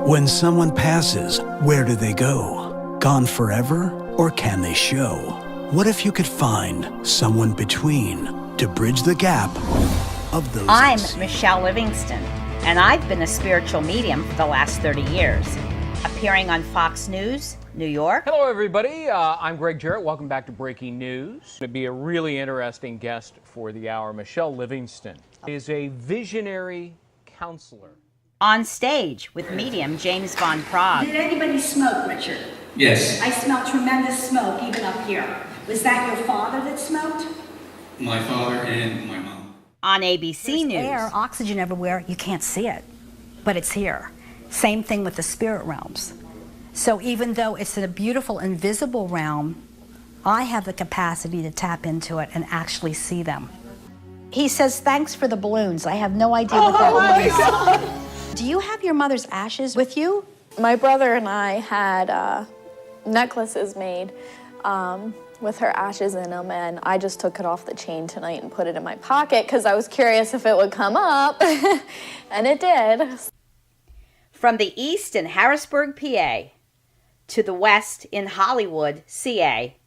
When someone passes, where do they go? Gone forever, or can they show? What if you could find someone between to bridge the gap of those? I'm Michele Livingston, and I've been a spiritual medium for the last 30 years, appearing on Fox News, New York. Hello, everybody. I'm Greg Jarrett. Welcome back to Breaking News. It's going to be a really interesting guest for the hour. Michele Livingston is a visionary counselor. On stage with medium James Von Prague. Did anybody smoke, Richard? Yes. I smell tremendous smoke even up here. Was that your father that smoked? My father and my mom. On ABC There's News. Air, oxygen everywhere, you can't see it, but it's here. Same thing with the spirit realms. So even though it's in a beautiful invisible realm, I have the capacity to tap into it and actually see them. He says, thanks for the balloons. I have no idea what that means. Do you have your mother's ashes with you? My brother and I had necklaces made with her ashes in them, and I just took it off the chain tonight and put it in my pocket because I was curious if it would come up, and it did. From the east in Harrisburg, PA, to the west in Hollywood, CA,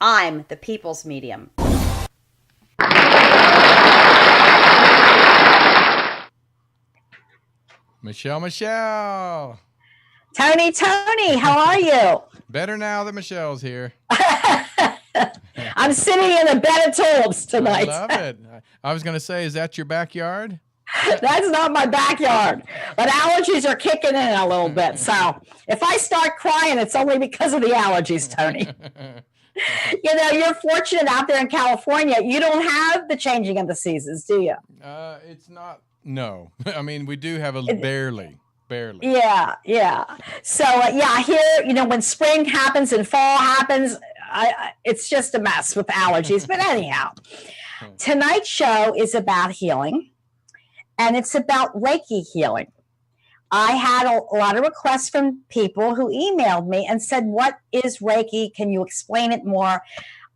I'm the People's Medium. Michele. Tony, how are you? Better now that Michelle's here. I'm sitting in a bed of tulips tonight. I love it. I was going to say, is that your backyard? That's not my backyard, but allergies are kicking in a little bit. So if I start crying, it's only because of the allergies, Tony. You know, you're fortunate out there in California. You don't have the changing of the seasons, do you? It's not. No. I mean, we do have a barely. Yeah. So, here, you know, when spring happens and fall happens, it's just a mess with allergies. But anyhow, tonight's show is about healing, and it's about Reiki healing. I had a lot of requests from people who emailed me and said, what is Reiki? Can you explain it more?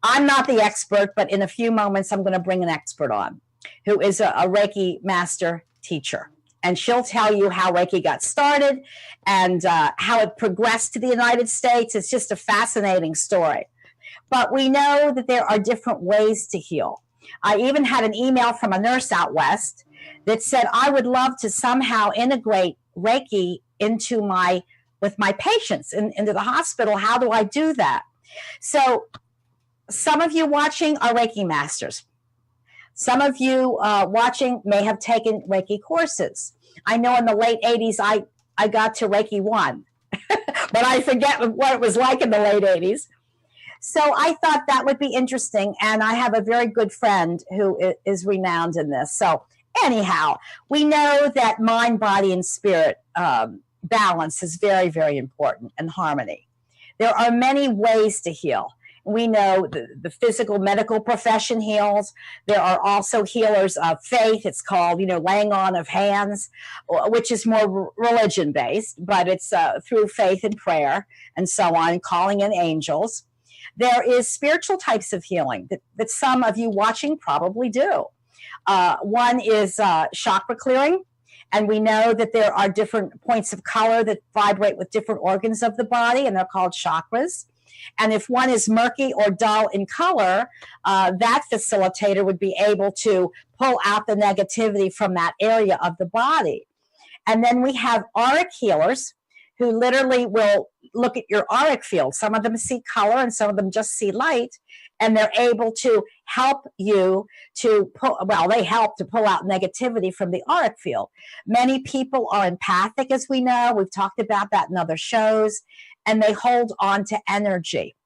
I'm not the expert, but in a few moments, I'm going to bring an expert on who is a Reiki master teacher. And she'll tell you how Reiki got started and how it progressed to the United States. It's just a fascinating story. But we know that there are different ways to heal. I even had an email from a nurse out west that said, I would love to somehow integrate Reiki with my patients into the hospital. How do I do that? So some of you watching are Reiki masters. Some of you watching may have taken Reiki courses. I know in the late 80s, I got to Reiki 1, but I forget what it was like in the late 80s. So I thought that would be interesting, and I have a very good friend who is renowned in this. So anyhow, we know that mind, body, and spirit balance is very, very important, and harmony. There are many ways to heal. We know the physical medical profession heals. There are also healers of faith. It's called, laying on of hands, which is more religion-based, but it's through faith and prayer and so on, calling in angels. There is spiritual types of healing that some of you watching probably do. One is chakra clearing. And we know that there are different points of color that vibrate with different organs of the body, and they're called chakras. And if one is murky or dull in color, that facilitator would be able to pull out the negativity from that area of the body. And then we have auric healers who literally will look at your auric field. Some of them see color and some of them just see light. And they're able to help you to pull out negativity from the auric field. Many people are empathic, as we know. We've talked about that in other shows. And they hold on to energy.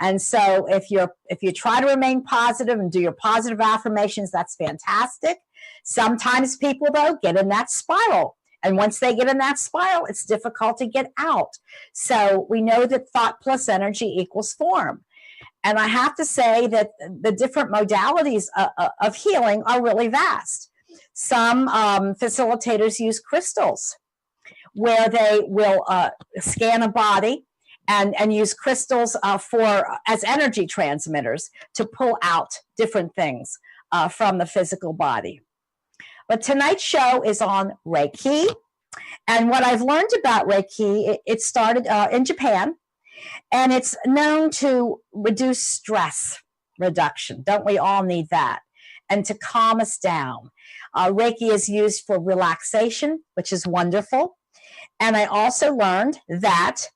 And so if you try to remain positive and do your positive affirmations, that's fantastic. Sometimes people, though, get in that spiral. And once they get in that spiral, it's difficult to get out. So we know that thought plus energy equals form. And I have to say that the different modalities of healing are really vast. Some facilitators use crystals, where they will scan a body and use crystals as energy transmitters to pull out different things from the physical body. But tonight's show is on Reiki, And what I've learned about Reiki, it started in Japan, and it's known to reduce stress reduction. Don't we all need that? And to calm us down. Reiki is used for relaxation, which is wonderful. And I also learned that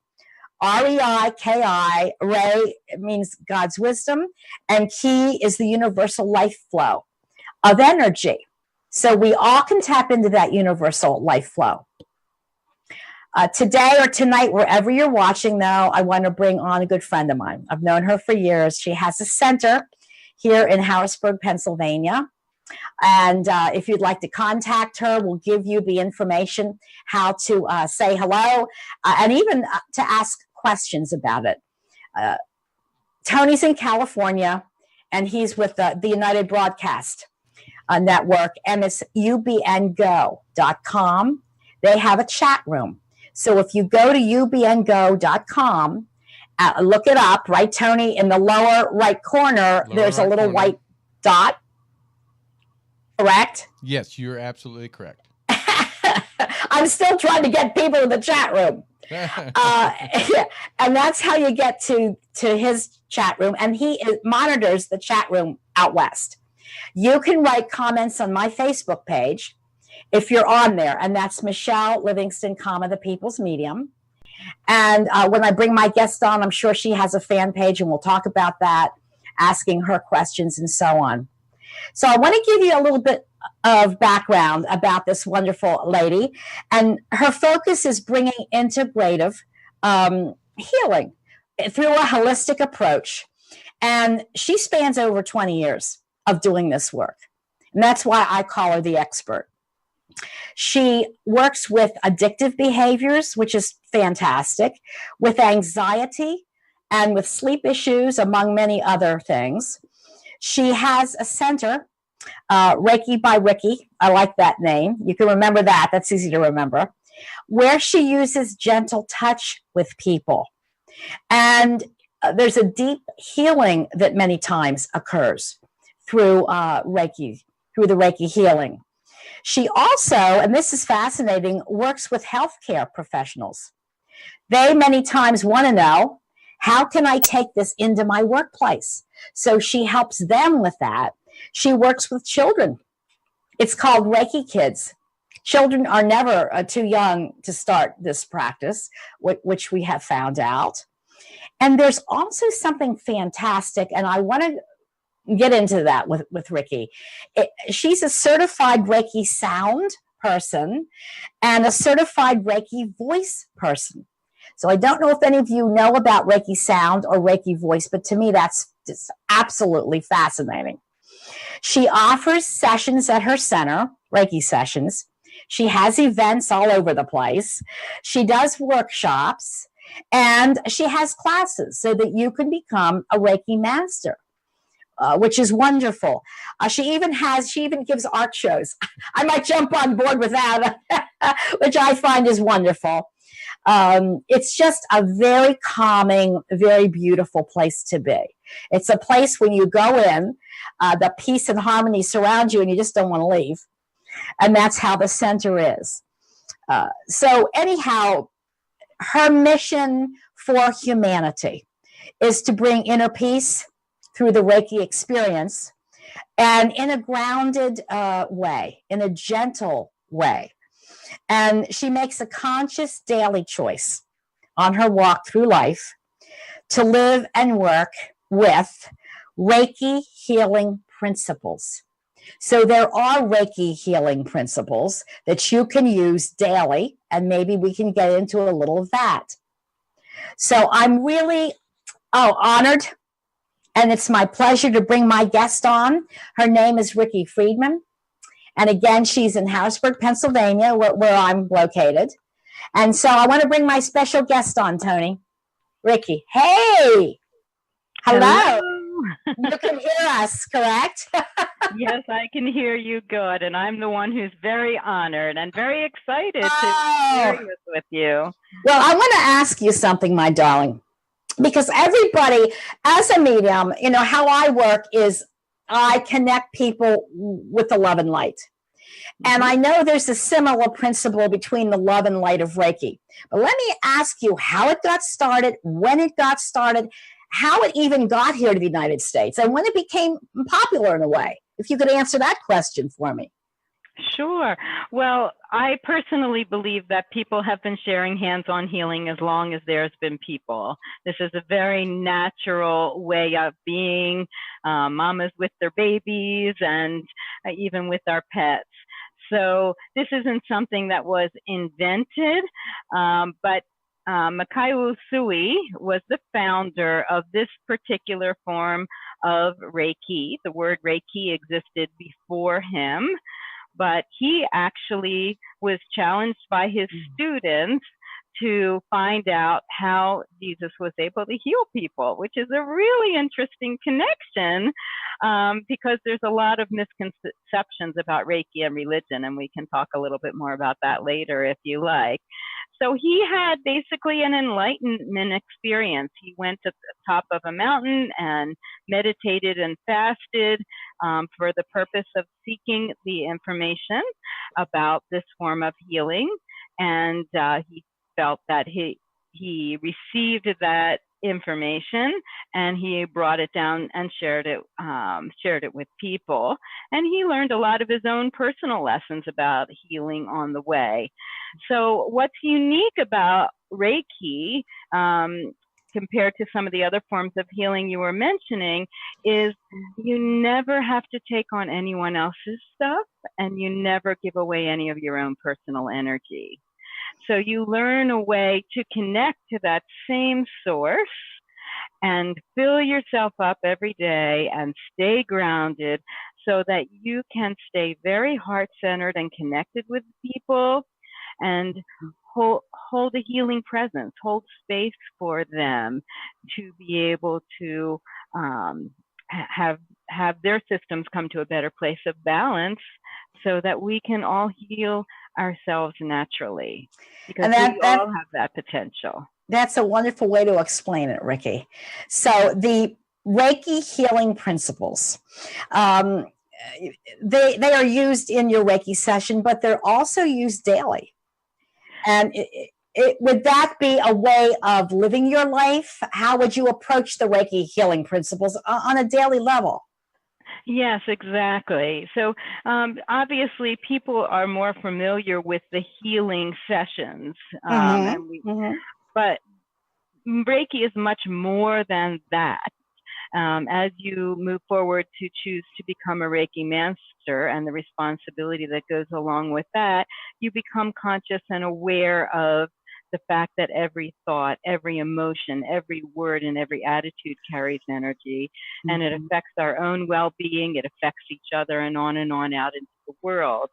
R-E-I-K-I, Rei means God's wisdom, and Ki is the universal life flow of energy. So we all can tap into that universal life flow. Today or tonight, wherever you're watching, though, I want to bring on a good friend of mine. I've known her for years. She has a center here in Harrisburg, Pennsylvania. And if you'd like to contact her, we'll give you the information how to say hello and even to ask questions about it. Tony's in California, and he's with the United Broadcast Network, and it's ubngo.com. They have a chat room. So if you go to ubngo.com, look it up, right, Tony? In the lower right corner, there's a little white dot. Correct? Yes, you're absolutely correct. I'm still trying to get people in the chat room. And that's how you get to his chat room. And he monitors the chat room out west. You can write comments on my Facebook page if you're on there. And that's Michele Livingston, the People's Medium. And when I bring my guest on, I'm sure she has a fan page, and we'll talk about that, asking her questions and so on. So I want to give you a little bit of background about this wonderful lady. And her focus is bringing integrative healing through a holistic approach. And she spans over 20 years of doing this work. And that's why I call her the expert. She works with addictive behaviors, which is fantastic, with anxiety and with sleep issues, among many other things. She has a center, Reiki by Rickie. I like that name. You can remember that. That's easy to remember. Where she uses gentle touch with people. And there's a deep healing that many times occurs through Reiki, through the Reiki healing. She also, and this is fascinating, works with healthcare professionals. They many times want to know, how can I take this into my workplace? So she helps them with that. She works with children. It's called Reiki Kids. Children are never too young to start this practice, which we have found out. And there's also something fantastic, and I want to get into that with Rickie. She's a certified Reiki sound person and a certified Reiki voice person. So I don't know if any of you know about Reiki sound or Reiki voice, but to me, that's just absolutely fascinating. She offers sessions at her center, Reiki sessions. She has events all over the place. She does workshops, and she has classes so that you can become a Reiki master, which is wonderful. She even gives art shows. I might jump on board with that, which I find is wonderful. It's just a very calming, very beautiful place to be. It's a place when you go in, the peace and harmony surround you and you just don't want to leave. And that's how the center is. So anyhow, her mission for humanity is to bring inner peace through the Reiki experience, and in a grounded way, in a gentle way. And she makes a conscious daily choice on her walk through life to live and work with Reiki healing principles. So there are Reiki healing principles that you can use daily, and maybe we can get into a little of that. So I'm really honored, and it's my pleasure to bring my guest on. Her name is Rickie Freedman. And again, she's in Harrisburg, Pennsylvania, where I'm located. And so I want to bring my special guest on, Tony. Rickie. Hey! Hello. You can hear us, correct? Yes, I can hear you good. And I'm the one who's very honored and very excited to share this with you. Well, I want to ask you something, my darling. Because everybody, as a medium, how I work is I connect people with the love and light. And I know there's a similar principle between the love and light of Reiki. But let me ask you how it got started, when it got started, how it even got here to the United States, and when it became popular in a way. If you could answer that question for me. Sure. Well, I personally believe that people have been sharing hands-on healing as long as there's been people. This is a very natural way of being, mamas with their babies and even with our pets. So this isn't something that was invented, but Michele Usui was the founder of this particular form of Reiki. The word Reiki existed before him, but he actually was challenged by his students to find out how Jesus was able to heal people, which is a really interesting connection, because there's a lot of misconceptions about Reiki and religion, and we can talk a little bit more about that later if you like. So he had basically an enlightenment experience. He went to the top of a mountain and meditated and fasted for the purpose of seeking the information about this form of healing. And he felt that he received that information and he brought it down and shared it with people. And he learned a lot of his own personal lessons about healing on the way. So what's unique about Reiki, compared to some of the other forms of healing you were mentioning, is you never have to take on anyone else's stuff, and you never give away any of your own personal energy. So you learn a way to connect to that same source and fill yourself up every day and stay grounded so that you can stay very heart-centered and connected with people and hold a healing presence, hold space for them to be able to have their systems come to a better place of balance so that we can all heal ourselves naturally, because we all have that potential. That's a wonderful way to explain it, Rickie. So the Reiki healing principles, they are used in your Reiki session, but they're also used daily. And would that be a way of living your life? How would you approach the Reiki healing principles on a daily level? Yes, exactly. So obviously people are more familiar with the healing sessions, but Reiki is much more than that. As you move forward to choose to become a Reiki master and the responsibility that goes along with that, you become conscious and aware of the fact that every thought, every emotion, every word, and every attitude carries energy, and it affects our own well-being, it affects each other, and on out into the world.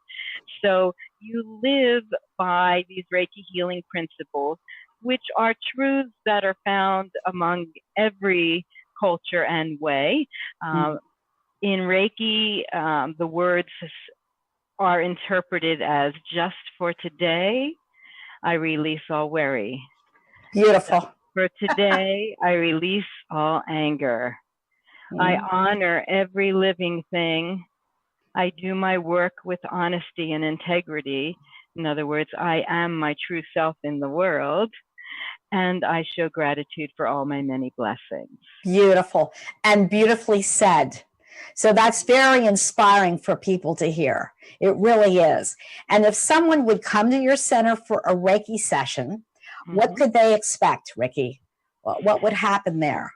So you live by these Reiki healing principles, which are truths that are found among every culture and way. In Reiki, the words are interpreted as just for today, I release all worry. Beautiful. For today, I release all anger. I honor every living thing. I do my work with honesty and integrity. In other words, I am my true self in the world. And I show gratitude for all my many blessings. Beautiful and beautifully said. So that's very inspiring for people to hear. It really is. And if someone would come to your center for a Reiki session, what could they expect, Rickie? What would happen there?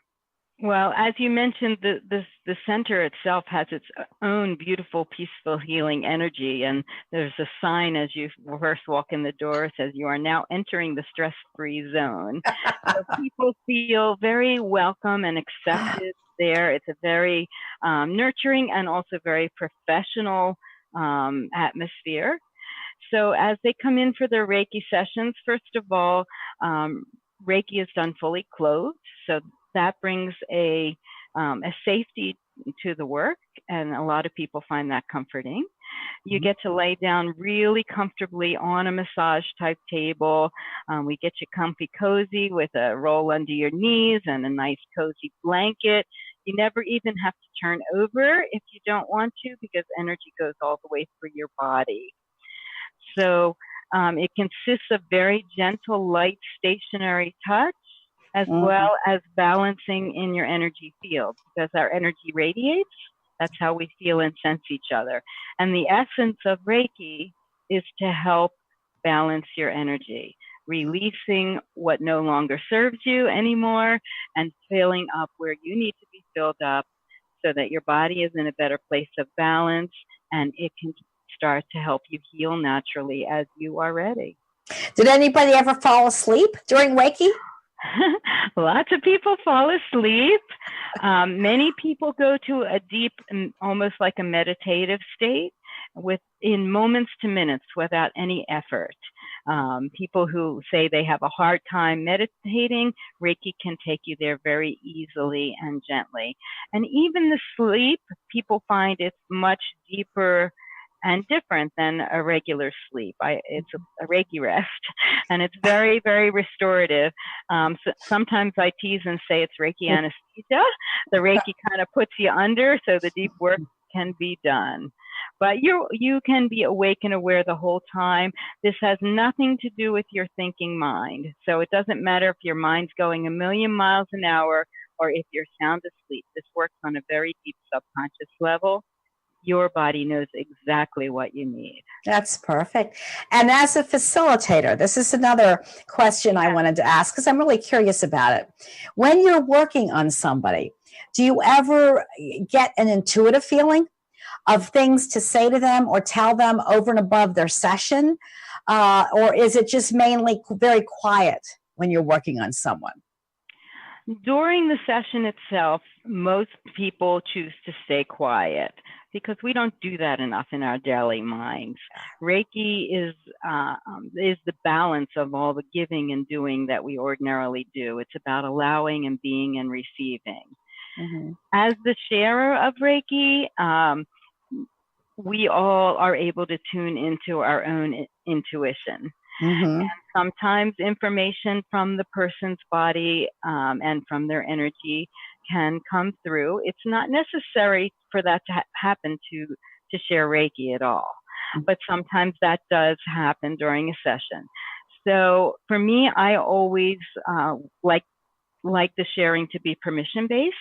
Well, as you mentioned, the center itself has its own beautiful, peaceful, healing energy. And there's a sign as you first walk in the door that says you are now entering the stress-free zone. So people feel very welcome and accepted there. It's a very nurturing and also very professional atmosphere. So as they come in for their Reiki sessions, first of all, Reiki is done fully clothed. So that brings a safety to the work, and a lot of people find that comforting. You get to lay down really comfortably on a massage type table. We get you comfy cozy with a roll under your knees and a nice cozy blanket. You never even have to turn over if you don't want to, because energy goes all the way through your body. So it consists of very gentle, light, stationary touch, as well as balancing in your energy field, because our energy radiates. That's how we feel and sense each other. And the essence of Reiki is to help balance your energy, releasing what no longer serves you anymore and filling up where you need to be filled up so that your body is in a better place of balance and it can start to help you heal naturally as you are ready. Did anybody ever fall asleep during Reiki? Lots of people fall asleep. Many people go to a deep, almost like a meditative state in moments to minutes without any effort. People who say they have a hard time meditating, Reiki can take you there very easily and gently. And even the sleep, people find it's much deeper and different than a regular sleep. It's a Reiki rest, and it's very, very restorative. Sometimes I tease and say it's Reiki anesthesia. The Reiki kind of puts you under so the deep work can be done. But you can be awake and aware the whole time. This has nothing to do with your thinking mind. So it doesn't matter if your mind's going a million miles an hour or if you're sound asleep. This works on a very deep subconscious level. Your body knows exactly what you need. That's perfect. And as a facilitator, this is another question I wanted to ask because I'm really curious about it. When you're working on somebody, do you ever get an intuitive feeling of things to say to them or tell them over and above their session? Or is it just mainly very quiet when you're working on someone? During the session itself, most people choose to stay quiet because we don't do that enough in our daily minds. Reiki is the balance of all the giving and doing that we ordinarily do. It's about allowing and being and receiving. As the sharer of Reiki, we all are able to tune into our own intuition. And sometimes information from the person's body and from their energy can come through. It's not necessary for that to happen to share Reiki at all, but sometimes that does happen during a session. So for me, I always like the sharing to be permission-based.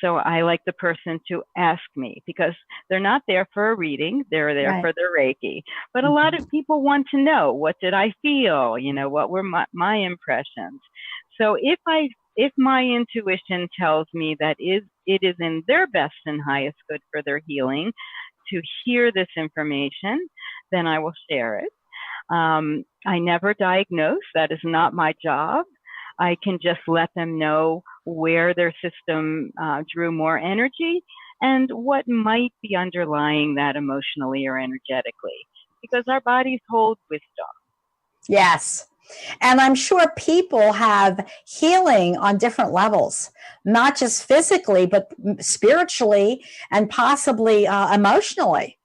So I like the person to ask me because they're not there for a reading. They're there for their Reiki. But a lot of people want to know, what did I feel? You know, what were my impressions? So if my intuition tells me that it is in their best and highest good for their healing to hear this information, then I will share it. I never diagnose. That is not my job. I can just let them know where their system drew more energy and what might be underlying that emotionally or energetically, because our bodies hold wisdom. Yes. And I'm sure people have healing on different levels, not just physically, but spiritually and possibly emotionally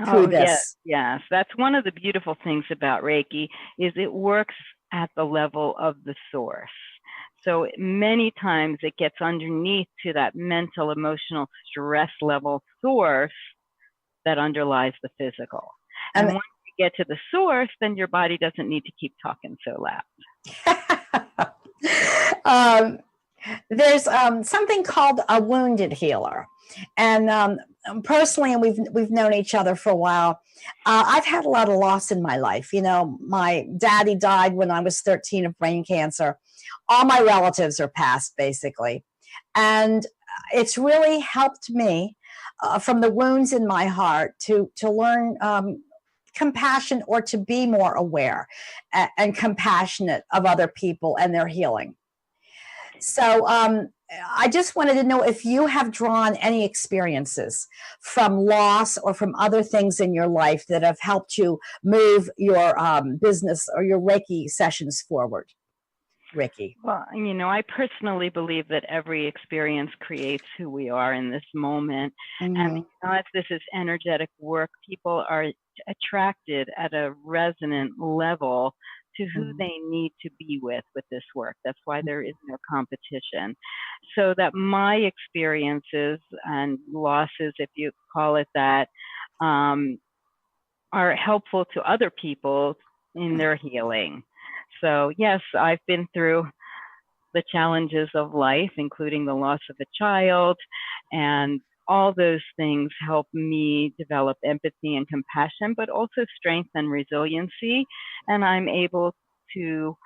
through this. Yes. That's one of the beautiful things about Reiki is it works at the level of the source. So many times it gets underneath to that mental, emotional stress level source that underlies the physical. And once you get to the source, then your body doesn't need to keep talking so loud. There's something called a wounded healer. And personally, and we've known each other for a while, I've had a lot of loss in my life. You know, my daddy died when I was 13 of brain cancer. All my relatives are passed, basically. And it's really helped me from the wounds in my heart to learn compassion, or to be more aware and compassionate of other people and their healing. So I just wanted to know if you have drawn any experiences from loss or from other things in your life that have helped you move your business or your Reiki sessions forward. Rickie. Well, you know, I personally believe that every experience creates who we are in this moment. And because this is energetic work, people are attracted at a resonant level to who they need to be with this work. That's why there is no competition. So that my experiences and losses, if you call it that, are helpful to other people in their healing. So yes, I've been through the challenges of life, including the loss of a child, and all those things help me develop empathy and compassion, but also strength and resiliency. And I'm able to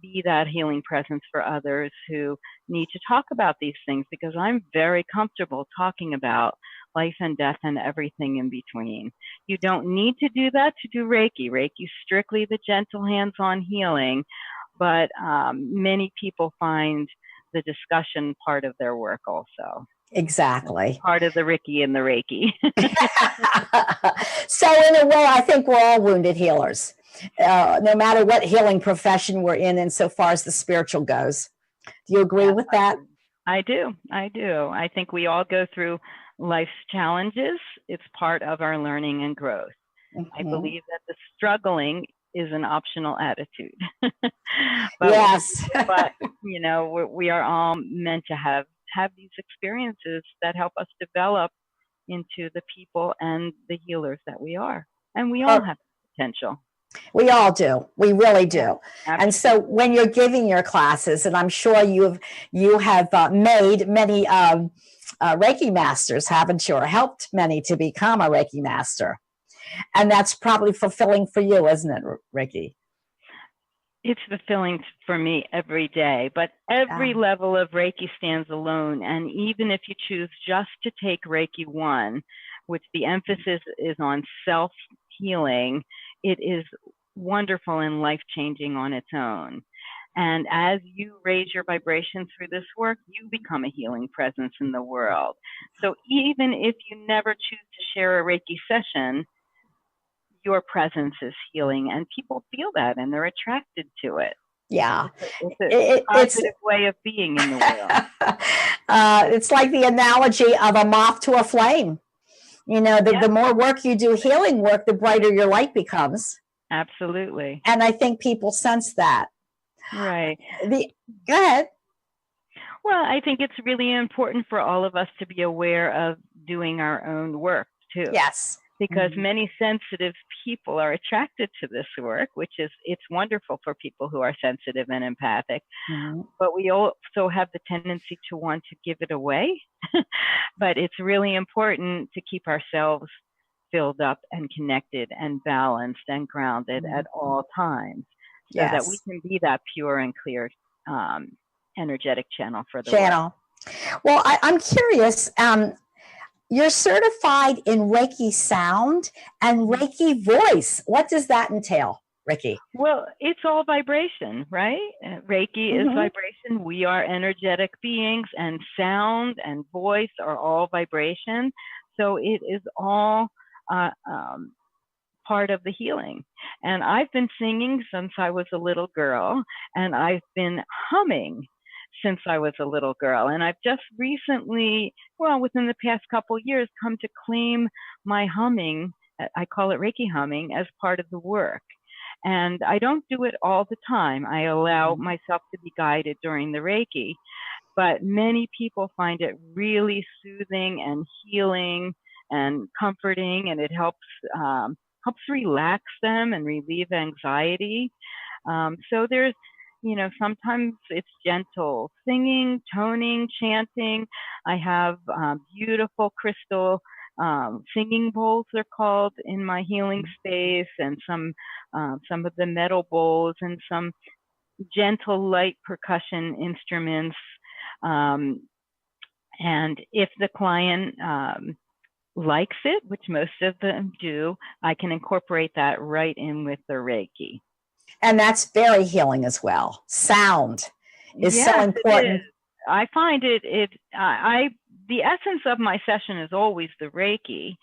be that healing presence for others who need to talk about these things, because I'm very comfortable talking about life and death and everything in between. You don't need to do that to do Reiki. Reiki is strictly the gentle hands-on healing, but many people find the discussion part of their work also. Exactly. Part of the Rickie and the Reiki. So in a way, I think we're all wounded healers, no matter what healing profession we're in insofar as the spiritual goes. Do you agree with that? I do. I think we all go through life's challenges. It's part of our learning and growth. I believe that the struggling is an optional attitude. Yes. But, you know, we are all meant to have these experiences that help us develop into the people and the healers that we are. And we all have potential. We all do. We really do. Yeah, and so when you're giving your classes, and I'm sure you have made many Reiki masters, haven't you, or helped many to become a Reiki master. And that's probably fulfilling for you, isn't it, Rickie? It's fulfilling for me every day, but every level of Reiki stands alone. And even if you choose just to take Reiki 1, which the emphasis is on self-healing, it is wonderful and life-changing on its own. And as you raise your vibration through this work, you become a healing presence in the world. So even if you never choose to share a Reiki session, your presence is healing, and people feel that and they're attracted to it. Yeah. It's a positive way of being in the world. It's like the analogy of a moth to a flame. You know, the more work you do healing work, the brighter your light becomes. Absolutely. And I think people sense that. Right. Go ahead. Well, I think it's really important for all of us to be aware of doing our own work too. Yes. Because many sensitive people are attracted to this work, it's wonderful for people who are sensitive and empathic. But we also have the tendency to want to give it away. But it's really important to keep ourselves filled up and connected and balanced and grounded at all times, so that we can be that pure and clear energetic channel for the work. Well, I'm curious. You're certified in Reiki sound and Reiki voice. What does that entail, Rickie? Well, it's all vibration, right? Reiki is vibration. We are energetic beings, and sound and voice are all vibration. So it is all part of the healing. And I've been singing since I was a little girl, and I've been humming since I was a little girl. And I've just recently, within the past couple years, come to claim my humming, I call it Reiki humming, as part of the work. And I don't do it all the time. I allow myself to be guided during the Reiki, but many people find it really soothing and healing and comforting, and it helps relax them and relieve anxiety. So there's, sometimes it's gentle singing, toning, chanting. I have beautiful crystal singing bowls, they're called, in my healing space, and some of the metal bowls, and some gentle light percussion instruments. And if the client likes it, which most of them do, I can incorporate that right in with the Reiki. And that's very healing as well. Sound is so important. I find the essence of my session is always the Reiki.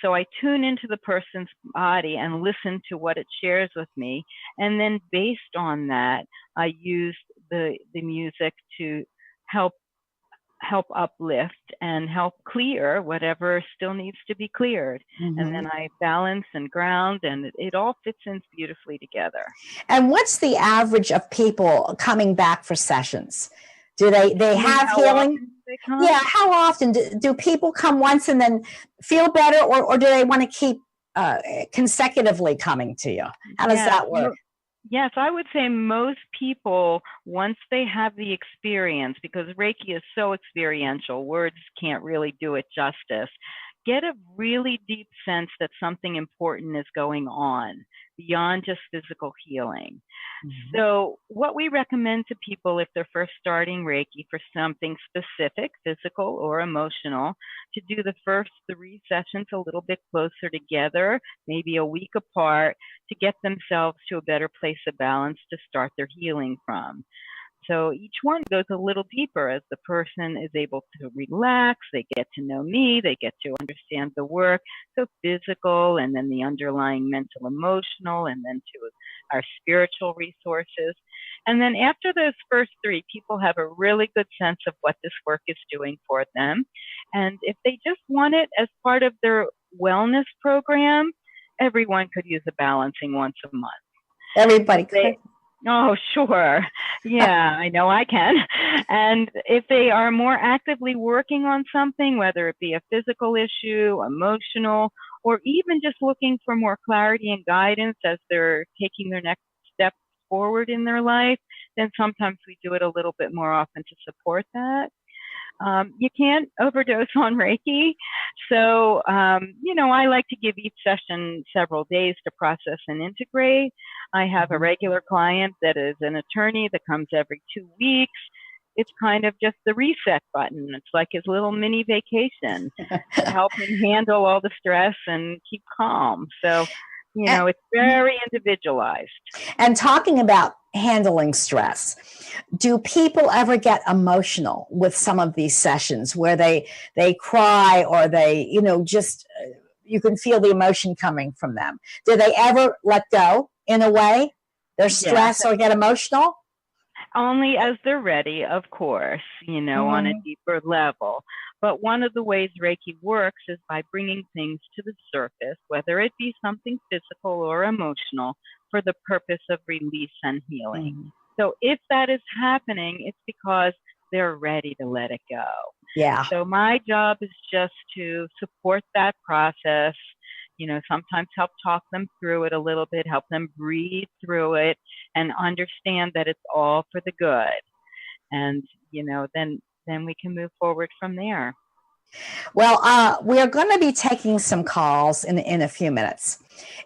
So I tune into the person's body and listen to what it shares with me. And then based on that, I use the music to help help uplift and help clear whatever still needs to be cleared. Mm-hmm. And then I balance and ground, and it all fits in beautifully together. And what's the average of people coming back for sessions? Do they have healing? Yeah, how often do people come once and then feel better, or do they want to keep consecutively coming to you? How does that work? Yes, I would say most people, once they have the experience, because Reiki is so experiential, words can't really do it justice, get a really deep sense that something important is going on beyond just physical healing. Mm-hmm. So what we recommend to people if they're first starting Reiki for something specific, physical or emotional, to do the first 3 sessions a little bit closer together, maybe a week apart, to get themselves to a better place of balance to start their healing from. So each one goes a little deeper as the person is able to relax, they get to know me, they get to understand the work. So physical, and then the underlying mental, emotional, and then to our spiritual resources. And then after those first 3, people have a really good sense of what this work is doing for them. And if they just want it as part of their wellness program, everyone could use a balancing once a month. Everybody could. Oh, sure. Yeah, I know I can. And if they are more actively working on something, whether it be a physical issue, emotional, or even just looking for more clarity and guidance as they're taking their next step forward in their life, then sometimes we do it a little bit more often to support that. You can't overdose on Reiki. So, I like to give each session several days to process and integrate. I have a regular client that is an attorney that comes every 2 weeks. It's kind of just the reset button. It's like his little mini vacation to help him handle all the stress and keep calm. So, it's very individualized. And talking about handling stress, do people ever get emotional with some of these sessions where they cry, or they, just you can feel the emotion coming from them? Do they ever let go in a way, their stress, or get emotional? Only as they're ready, of course, on a deeper level. But one of the ways Reiki works is by bringing things to the surface, whether it be something physical or emotional, for the purpose of release and healing. Mm-hmm. So if that is happening, it's because they're ready to let it go. Yeah. So my job is just to support that process, sometimes help talk them through it a little bit, help them breathe through it, and understand that it's all for the good. And, then we can move forward from there. Well, we are going to be taking some calls in a few minutes.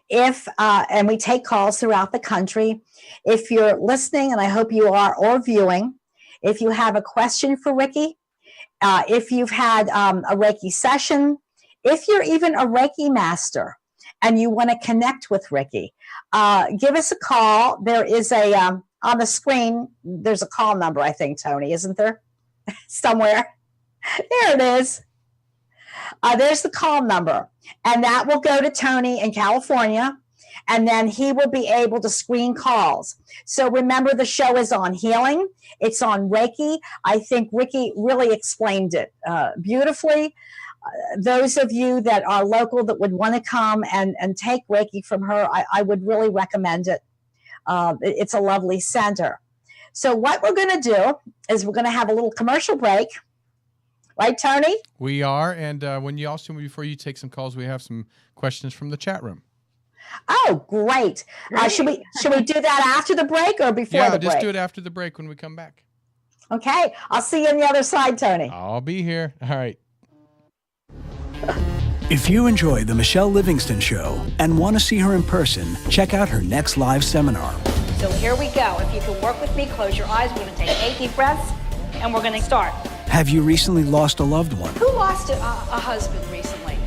And we take calls throughout the country. If you're listening, and I hope you are, or viewing, if you have a question for Rickie, if you've had a Reiki session, if you're even a Reiki master and you want to connect with Rickie, give us a call. There is on the screen, there's a call number, I think, Tony, isn't there? Somewhere. There it is. There's the call number, and that will go to Tony in California, and then he will be able to screen calls. So remember, the show is on healing. It's on Reiki. I think Rickie really explained it beautifully. Those of you that are local that would want to come and take Reiki from her, I would really recommend it. It's a lovely center. So what we're going to do is we're going to have a little commercial break. Right, Tony? We are. And before you take some calls, we have some questions from the chat room. Oh, great. Should we do that after the break or before the break? Yeah, just do it after the break when we come back. Okay. I'll see you on the other side, Tony. I'll be here. All right. If you enjoy the Michele Livingston Show and want to see her in person, check out her next live seminar. So here we go. If you can work with me, close your eyes. We're going to take 8 deep breaths, and we're going to start. Have you recently lost a loved one? Who lost a husband recently?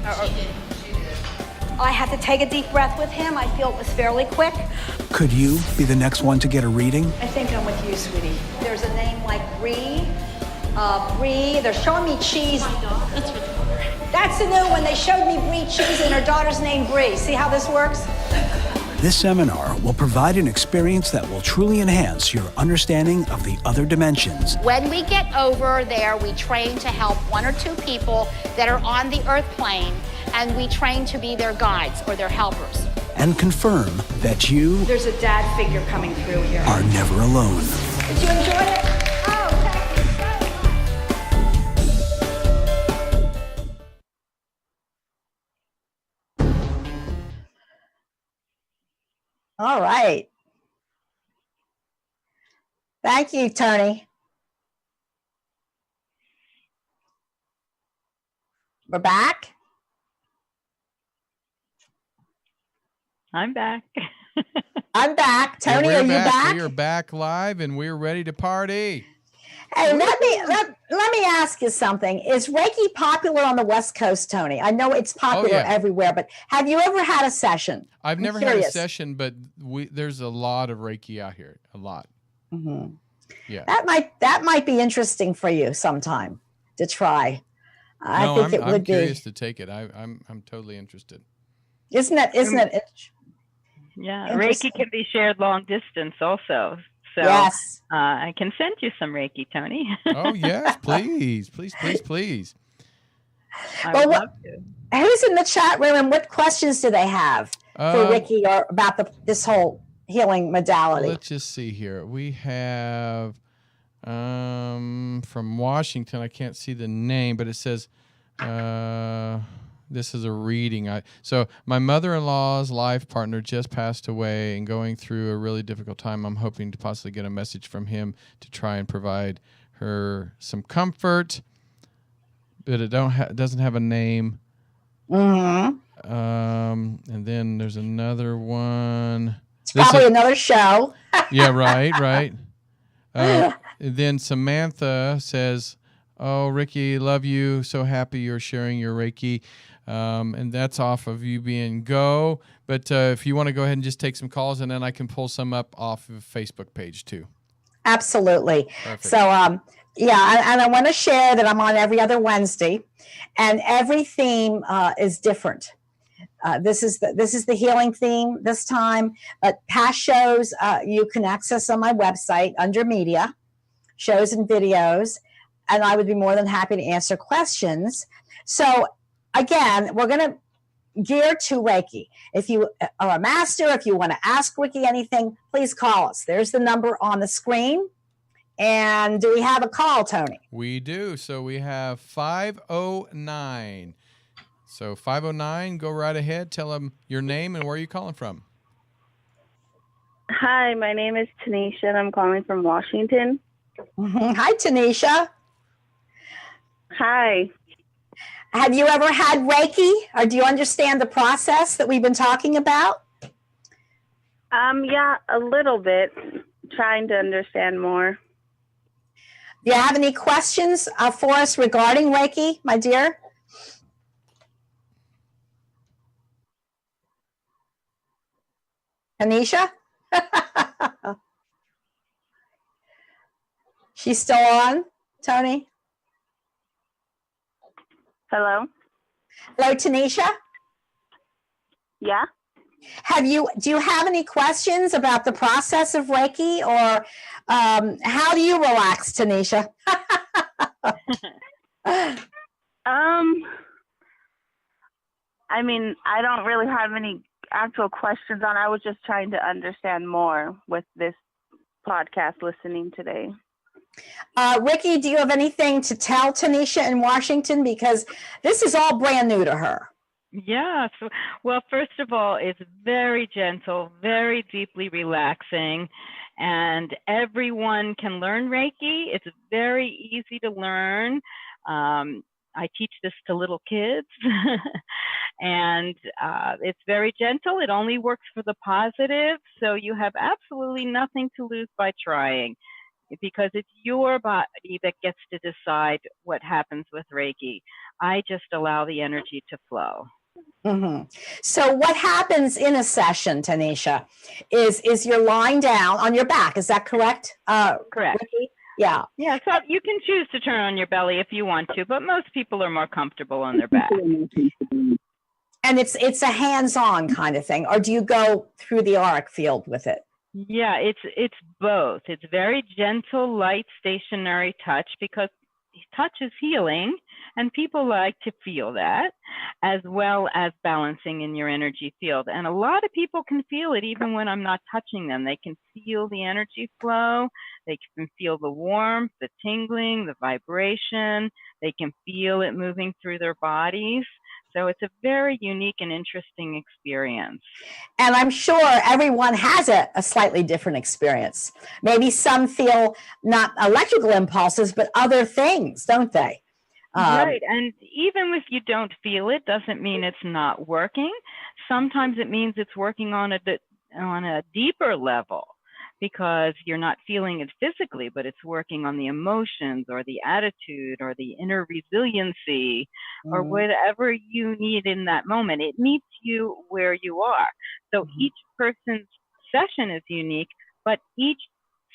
I had to take a deep breath with him. I feel it was fairly quick. Could you be the next one to get a reading? I think I'm with you, sweetie. There's a name like Bree. They're showing me cheese. That's her daughter. That's the new one. They showed me Bree cheese and her daughter's name Bree. See how this works? This seminar will provide an experience that will truly enhance your understanding of the other dimensions. When we get over there, we train to help 1 or 2 people that are on the earth plane, and we train to be their guides or their helpers. And confirm that you There's a dad figure coming through here. are never alone. Did you enjoy it? Oh, thank you so much. All right. Thank you, Tony. We're back. I'm back. I'm back. Tony, Yeah, are you back? We are back live and we're ready to party. Hey, let me ask you something. Is Reiki popular on the West Coast, Tony? I know it's popular everywhere, but have you ever had a session? I've never had a session, but there's a lot of Reiki out here. A lot. Mm-hmm. Yeah. That might be interesting for you sometime to try. I think it would I'm be. curious to take it. I'm totally interested. Isn't it? Yeah, Reiki can be shared long distance also. So yes. I can send you some Reiki, Tony. Oh, yes, please. I would love to. Who's in the chat room and what questions do they have for Rickie or about this whole healing modality? Let's just see here. We have from Washington. I can't see the name, but it says this is a reading. So my mother-in-law's life partner just passed away and going through a really difficult time. I'm hoping to possibly get a message from him to try and provide her some comfort. But it doesn't have a name. Mm-hmm. And then there's another one. It's probably another show. Yeah, right. Then Samantha says, "Oh, Rickie, love you. So happy you're sharing your Reiki." And that's off of you being go. But if you want to go ahead and just take some calls, and then I can pull some up off of Facebook page too. Absolutely. Perfect. So, and I want to share that I'm on every other Wednesday, and every theme is different. This is the healing theme this time. But past shows you can access on my website under media, shows and videos, and I would be more than happy to answer questions. So again, we're going to gear to Reiki. If you are a master, if you want to ask Rickie anything, please call us. There's the number on the screen. And do we have a call, Tony? We do. So we have 509. So 509, go right ahead. Tell them your name and where you're calling from. Hi, my name is Tanisha, and I'm calling from Washington. Mm-hmm. Hi, Tanisha. Hi. Have you ever had Reiki, or do you understand the process that we've been talking about? Yeah, a little bit. Trying to understand more. Do you have any questions for us regarding Reiki, my dear? Tanisha? She's still on, Tony? Hello? Hello, Tanisha? Yeah? Do you have any questions about the process of Reiki, or how do you relax, Tanisha? I mean, I don't really have any actual questions on. I was just trying to understand more with this podcast listening today. Rickie, do you have anything to tell Tanisha in Washington? Because this is all brand new to her. Yeah. Well, first of all, it's very gentle, very deeply relaxing, and everyone can learn Reiki. It's very easy to learn. I teach this to little kids, and it's very gentle. It only works for the positive, so you have absolutely nothing to lose by trying, because it's your body that gets to decide what happens with Reiki. I just allow the energy to flow. Mm-hmm. So what happens in a session, Tanisha, is you're lying down on your back. Is that correct? Correct. Rickie? Yeah. Yeah, so you can choose to turn on your belly if you want to, but most people are more comfortable on their back. And it's a hands-on kind of thing, or do you go through the auric field with it? Yeah, it's both. It's very gentle, light, stationary touch, because touch is healing, and people like to feel that, as well as balancing in your energy field. And a lot of people can feel it even when I'm not touching them. They can feel the energy flow. They can feel the warmth, the tingling, the vibration. They can feel it moving through their bodies. So it's a very unique and interesting experience. And I'm sure everyone has a slightly different experience. Maybe some feel not electrical impulses, but other things, don't they? Right. And even if you don't feel it, doesn't mean it's not working. Sometimes it means it's working on a deeper level, because you're not feeling it physically, but it's working on the emotions or the attitude or the inner resiliency or whatever you need in that moment. It meets you where you are. So each person's session is unique, but each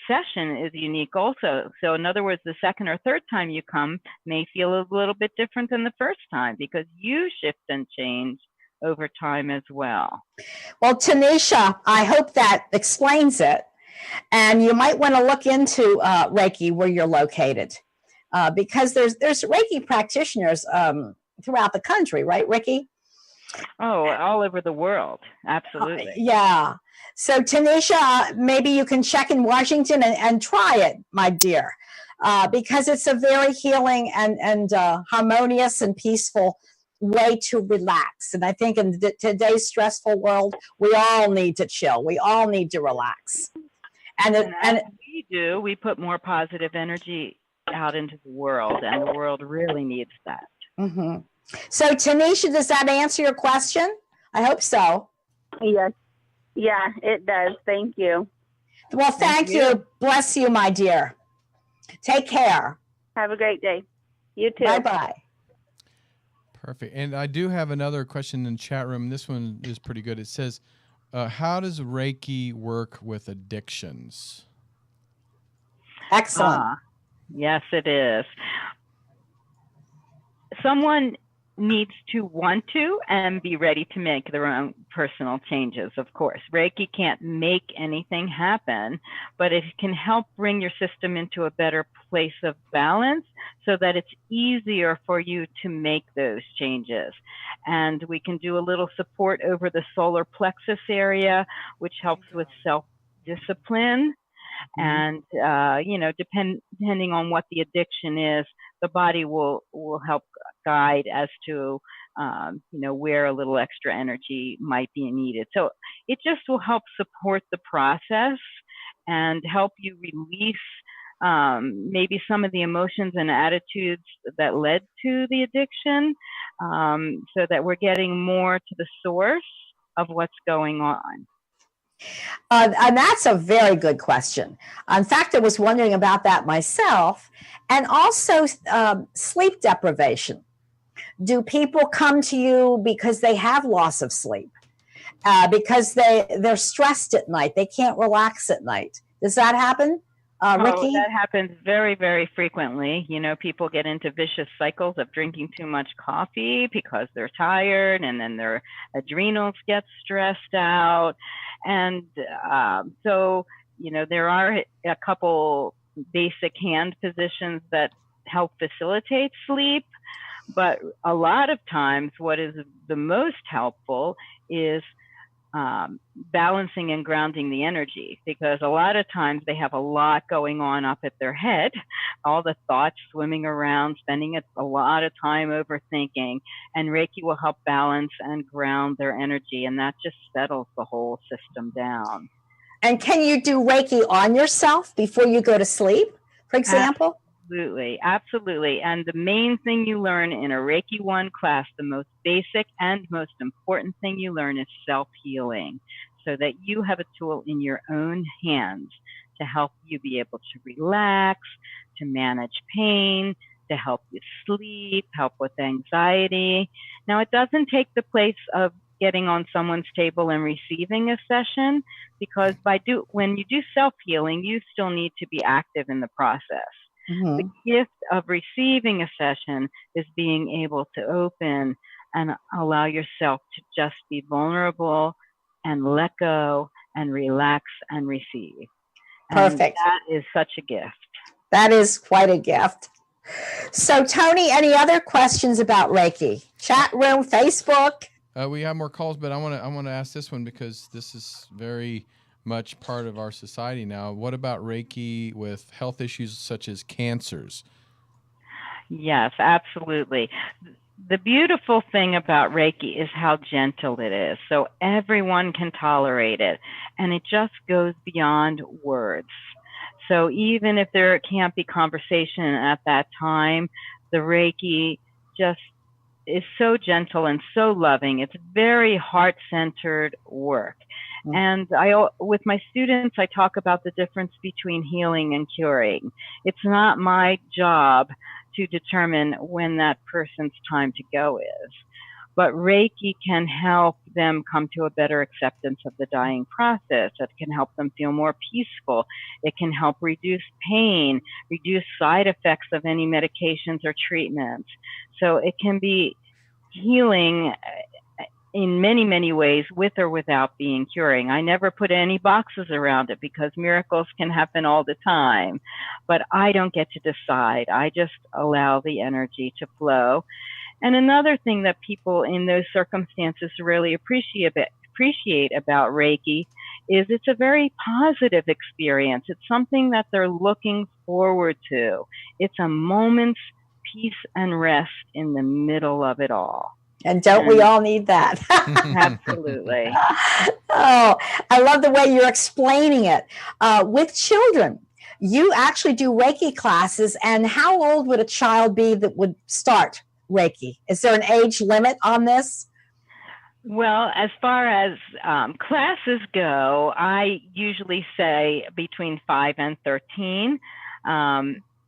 session is unique also. So in other words, the second or third time you come may feel a little bit different than the first time, because you shift and change over time as well. Well, Tanisha, I hope that explains it. And you might want to look into Reiki where you're located, because there's Reiki practitioners throughout the country, right, Rickie? Oh, all over the world. Absolutely. Yeah. So Tanisha, maybe you can check in Washington and try it, my dear, because it's a very healing and harmonious and peaceful way to relax. And I think in today's stressful world, we all need to chill. We all need to relax. And we put more positive energy out into the world, and the world really needs that. Mm-hmm. So Tanisha, does that answer your question? I hope so. Yes. Yeah, it does. Thank you. Well, thank you. Bless you, my dear. Take care. Have a great day. You too. Bye-bye. Perfect. And I do have another question in the chat room. This one is pretty good. It says, how does Reiki work with addictions? Excellent. Yes, it is. Someone needs to want to and be ready to make their own personal changes, of course. Reiki can't make anything happen, but it can help bring your system into a better place of balance so that it's easier for you to make those changes. And we can do a little support over the solar plexus area, which helps with self-discipline. And, depending on what the addiction is, the body will help guide as to, where a little extra energy might be needed. So it just will help support the process and help you release maybe some of the emotions and attitudes that led to the addiction, so that we're getting more to the source of what's going on. And that's a very good question. In fact, I was wondering about that myself. And also sleep deprivation. Do people come to you because they have loss of sleep? Because they're stressed at night? They can't relax at night? Does that happen, Rickie? That happens very, very frequently. People get into vicious cycles of drinking too much coffee because they're tired, and then their adrenals get stressed out. And so, there are a couple basic hand positions that help facilitate sleep. But a lot of times what is the most helpful is balancing and grounding the energy, because a lot of times they have a lot going on up at their head, all the thoughts swimming around, spending a lot of time overthinking, and Reiki will help balance and ground their energy, and that just settles the whole system down. And can you do Reiki on yourself before you go to sleep, for example? Absolutely. And the main thing you learn in a Reiki 1 class, the most basic and most important thing you learn is self-healing, so that you have a tool in your own hands to help you be able to relax, to manage pain, to help you sleep, help with anxiety. Now, it doesn't take the place of getting on someone's table and receiving a session, because when you do self-healing, you still need to be active in the process. Mm-hmm. The gift of receiving a session is being able to open and allow yourself to just be vulnerable and let go and relax and receive. And Perfect. that is such a gift. That is quite a gift. So, Tony, any other questions about Reiki? Chat room, Facebook? We have more calls, but I want to ask this one because this is very much part of our society now. What about Reiki with health issues such as cancers? Yes, absolutely. The beautiful thing about Reiki is how gentle it is. So everyone can tolerate it, and it just goes beyond words. So even if there can't be conversation at that time, the Reiki just is so gentle and so loving. It's very heart-centered work. And with my students, I talk about the difference between healing and curing. It's not my job to determine when that person's time to go is. But Reiki can help them come to a better acceptance of the dying process. It can help them feel more peaceful. It can help reduce pain, reduce side effects of any medications or treatments. So it can be healing in many, many ways, with or without being curing. I never put any boxes around it because miracles can happen all the time, but I don't get to decide. I just allow the energy to flow. And another thing that people in those circumstances really appreciate about Reiki is it's a very positive experience. It's something that they're looking forward to. It's a moment's peace and rest in the middle of it all. And don't we all need that? Absolutely. Oh, I love the way you're explaining it. With children, you actually do Reiki classes. And how old would a child be that would start Reiki? Is there an age limit on this? Well, as far as classes go, I usually say between 5 and 13.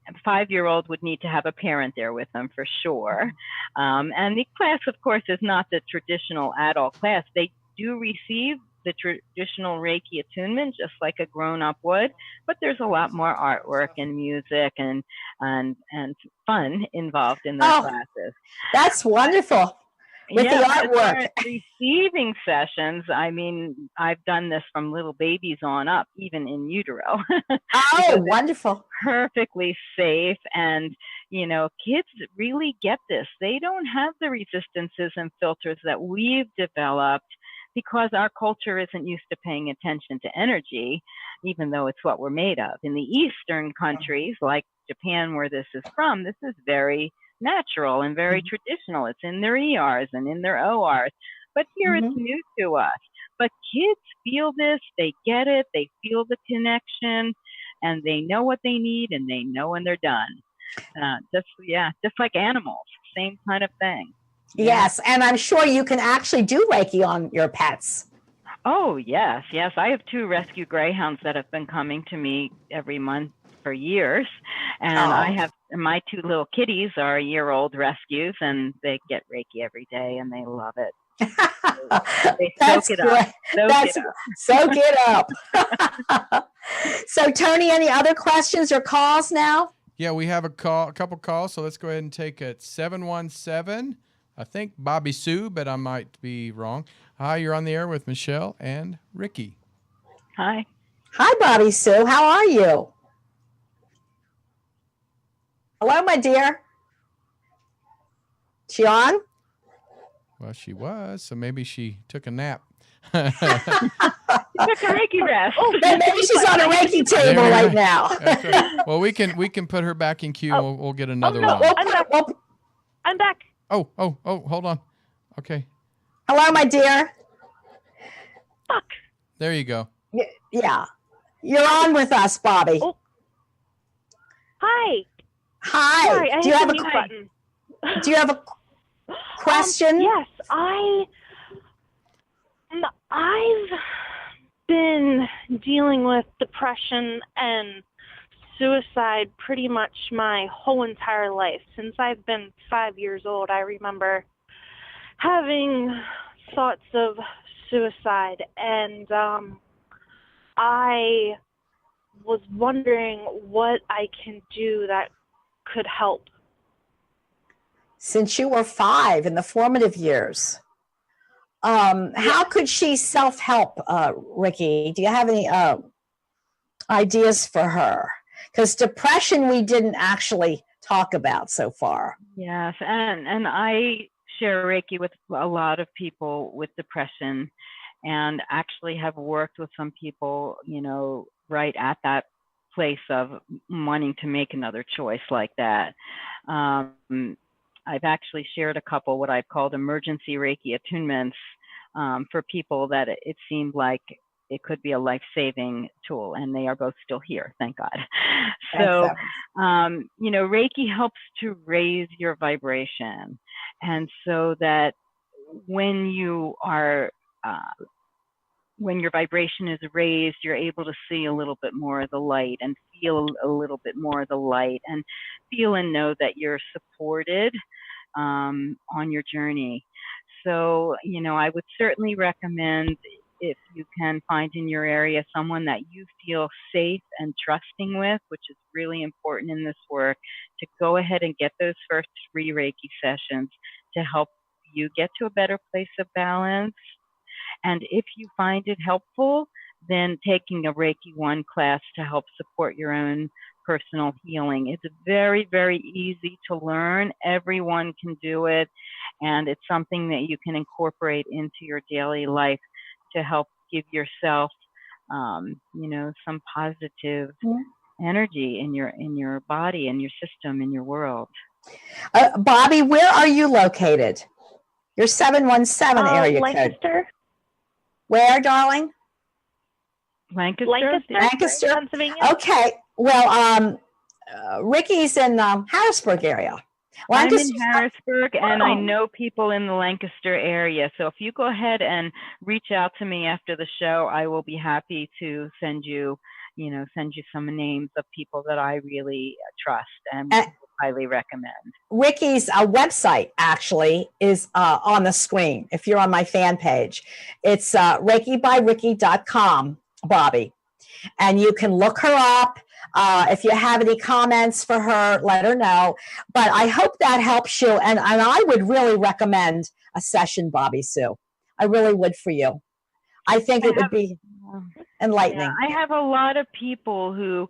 A 5-year-old would need to have a parent there with them for sure. And the class, of course, is not the traditional adult class. They do receive the traditional Reiki attunement just like a grown-up would, but there's a lot more artwork and music and fun involved in their classes. That's wonderful. With the artwork. Receiving sessions, I mean, I've done this from little babies on up, even in utero. Oh, wonderful. Perfectly safe. And, you know, kids really get this. They don't have the resistances and filters that we've developed because our culture isn't used to paying attention to energy, even though it's what we're made of. In the Eastern countries, like Japan, where this is from, this is very natural and very traditional. It's in their ERs and in their ORs. But here it's new to us. But kids feel this, they get it, they feel the connection, and they know what they need and they know when they're done. Just like animals, same kind of thing. Yes, and I'm sure you can actually do Reiki on your pets. Oh, yes. I have 2 rescue greyhounds that have been coming to me every month for years. And I have my 2 little kitties are 1-year-old rescues, and they get Reiki every day and they love it. They soak it up. Soak it up. So, Tony, any other questions or calls now? Yeah, we have a couple calls, so let's go ahead and take it. 717, I think Bobby Sue, but I might be wrong. Hi, you're on the air with Michele and Rickie. Hi. Hi, Bobby Sue. How are you? Hello, my dear. She on? Well, she was, so maybe she took a nap. She took a Reiki rest. Maybe she's on a Reiki table right now. Right. Well, we can put her back in queue. And we'll get another one. I'm back. Oh, hold on. Okay. Hello, my dear. Fuck. There you go. Yeah. You're on with us, Bobby. Oh. Hi. Hi. Sorry, do you have a button. Do you have a question? Yes, I've been dealing with depression and suicide pretty much my whole entire life. Since I've been 5 years old, I remember having thoughts of suicide, and I was wondering what I can do that could help. since you were 5 in the formative years. How could she self-help, Rickie? Do you have any ideas for her? Because depression we didn't actually talk about so far. Yes, and I share Reiki with a lot of people with depression, and actually have worked with some people, you know, right at that place of wanting to make another choice like that. I've actually shared a couple what I've called emergency Reiki attunements for people that it seemed like it could be a life-saving tool, and they are both still here, thank God. So, you know, Reiki helps to raise your vibration, and so that when you are when your vibration is raised, you're able to see a little bit more of the light and feel a little bit more of the light and feel and know that you're supported on your journey. So, you know, I would certainly recommend, if you can find in your area someone that you feel safe and trusting with, which is really important in this work, to go ahead and get those first 3 Reiki sessions to help you get to a better place of balance. And if you find it helpful, then taking a Reiki 1 class to help support your own personal healing. It's very, very easy to learn. Everyone can do it. And it's something that you can incorporate into your daily life to help give yourself, you know, some positive energy in your body, in your system, in your world. Bobby, where are you located? Your 717 area Lancaster. code. Where, darling? Lancaster, Pennsylvania. Okay. Well, Rickie's in Harrisburg area. I'm in Harrisburg, and I know people in the Lancaster area. So if you go ahead and reach out to me after the show, I will be happy to send you some names of people that I really trust and highly recommend. Rickie's website actually is on the screen. If you're on my fan page, it's ReikiByRickie.com, Bobby, and you can look her up. If you have any comments for her, let her know. But I hope that helps you. And I would really recommend a session, Bobby Sue. I really would for you. I think it would be enlightening. Yeah, I have a lot of people who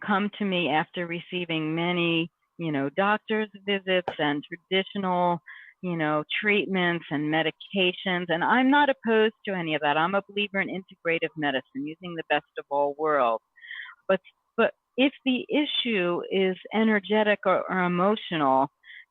come to me after receiving many, you know, doctor's visits and traditional, you know, treatments and medications. And I'm not opposed to any of that. I'm a believer in integrative medicine, using the best of all worlds. But if the issue is energetic or emotional,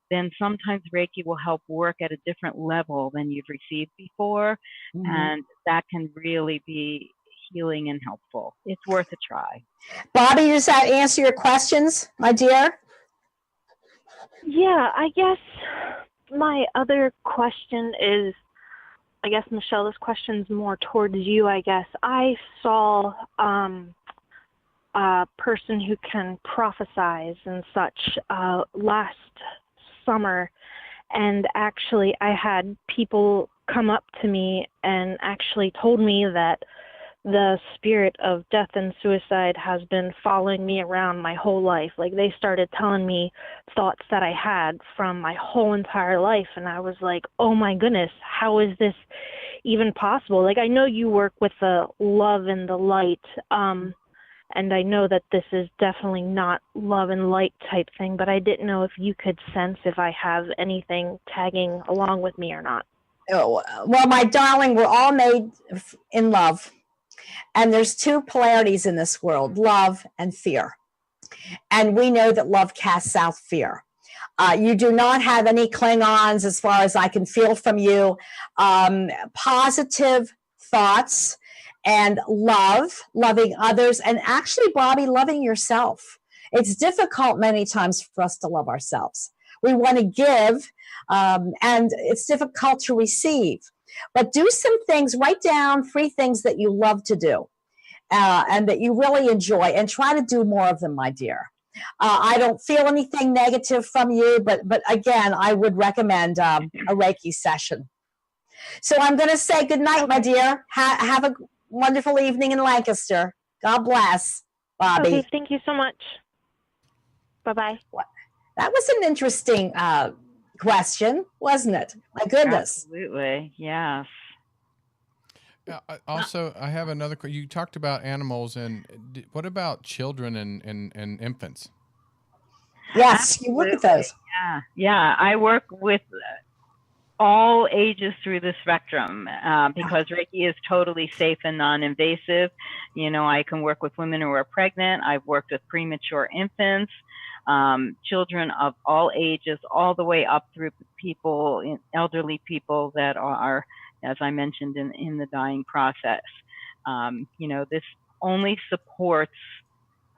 then sometimes Reiki will help work at a different level than you've received before. And that can really be healing and helpful. It's worth a try. Bobby, does that answer your questions, my dear? Yeah, I guess my other question is, I guess, Michele, this question's more towards you, I guess. I saw a person who can prophesize and such last summer, and actually I had people come up to me and actually told me that the spirit of death and suicide has been following me around my whole life. Like, they started telling me thoughts that I had from my whole entire life, and I was like, oh my goodness, how is this even possible? Like, I know you work with the love and the light, and I know that this is definitely not love and light type thing, but I didn't know if you could sense if I have anything tagging along with me or not. Oh, well, my darling, we're all made in love. And there's 2 polarities in this world, love and fear. And we know that love casts out fear. You do not have any Klingons as far as I can feel from you. Positive thoughts and loving others, and actually, Bobby, loving yourself. It's difficult many times for us to love ourselves. We want to give, and it's difficult to receive. But do some things, write down 3 things that you love to do and that you really enjoy, and try to do more of them, my dear. I don't feel anything negative from you, but again, I would recommend a Reiki session. So I'm going to say good night, my dear. Have a wonderful evening in Lancaster. God bless, Bobby. Okay, thank you so much. Bye-bye. That was an interesting question, wasn't it? My goodness. Absolutely. Yes. Also, I have another. You talked about animals, and what about children and infants? Yes, you work with those. Yeah. I work with all ages through the spectrum because Reiki is totally safe and non-invasive. I can work with women who are pregnant. I've worked with premature infants, children of all ages, all the way up through people, elderly people that are, as I mentioned, in the dying process. This only supports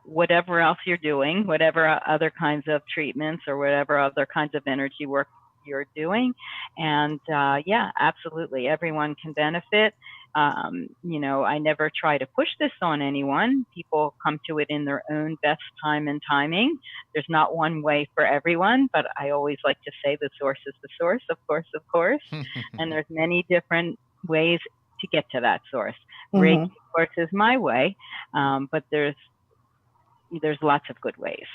whatever else you're doing, whatever other kinds of treatments or whatever other kinds of energy work you're doing. And absolutely, everyone can benefit. I never try to push this on anyone. People come to it in their own best time and timing. There's not one way for everyone, but I always like to say the source is the source, of course. And there's many different ways to get to that source. Reiki, of course, is my way, but there's lots of good ways.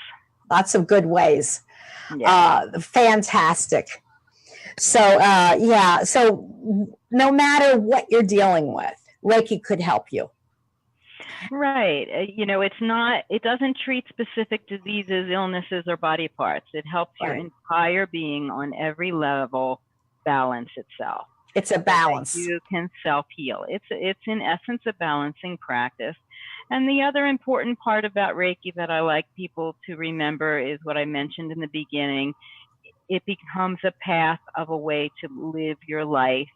Lots of good ways. Yeah. Fantastic. So, so no matter what you're dealing with, Reiki could help you. Right. It doesn't treat specific diseases, illnesses, or body parts. It helps your entire being on every level balance itself. It's a balance. So you can self-heal. It's in essence a balancing practice. And the other important part about Reiki that I like people to remember is what I mentioned in the beginning. It becomes a path of a way to live your life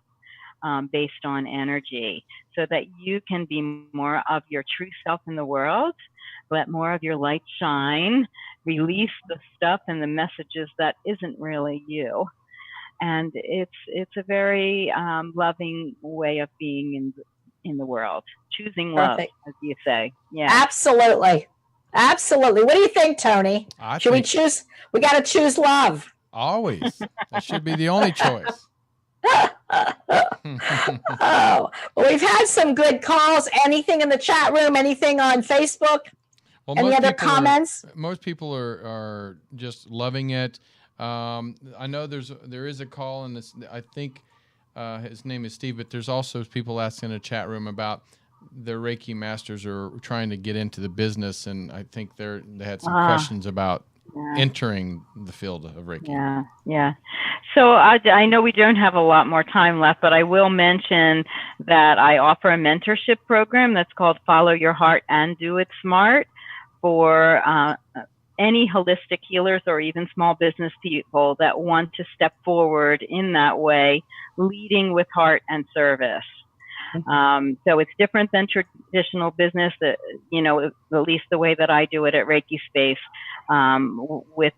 based on energy so that you can be more of your true self in the world, let more of your light shine, release the stuff and the messages that isn't really you. And it's a very loving way of being in the world, choosing love, as you say. Yeah, absolutely. What do you think, Tony? Should we choose? We got to choose love. Always. That should be the only choice. Well, we've had some good calls. Anything in the chat room? Anything on Facebook? Well, any other comments? Most people are just loving it. I know there is a call, and I think his name is Steve, but there's also people asking in the chat room about their Reiki masters are trying to get into the business, and I think they had some questions about entering the field of Reiki. Yeah. So I know we don't have a lot more time left, but I will mention that I offer a mentorship program that's called Follow Your Heart and Do It Smart for any holistic healers or even small business people that want to step forward in that way, leading with heart and service. So it's different than traditional business, that, at least the way that I do it at Reiki Space, with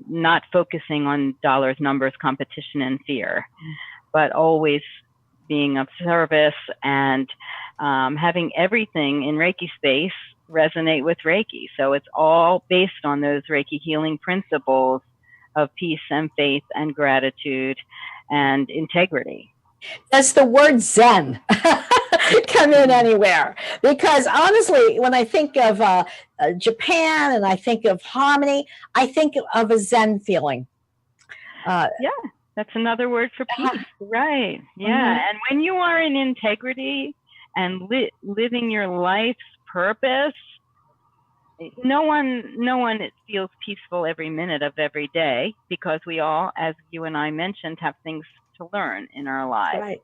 not focusing on dollars, numbers, competition, and fear, but always being of service and having everything in Reiki Space resonate with Reiki. So it's all based on those Reiki healing principles of peace and faith and gratitude and integrity. Does the word Zen come in anywhere? Because honestly, when I think of Japan and I think of harmony, I think of a Zen feeling. That's another word for peace. Right. Yeah. And when you are in integrity and living your life's purpose, no one feels peaceful every minute of every day, because we all, as you and I mentioned, have things to learn in our lives. Right.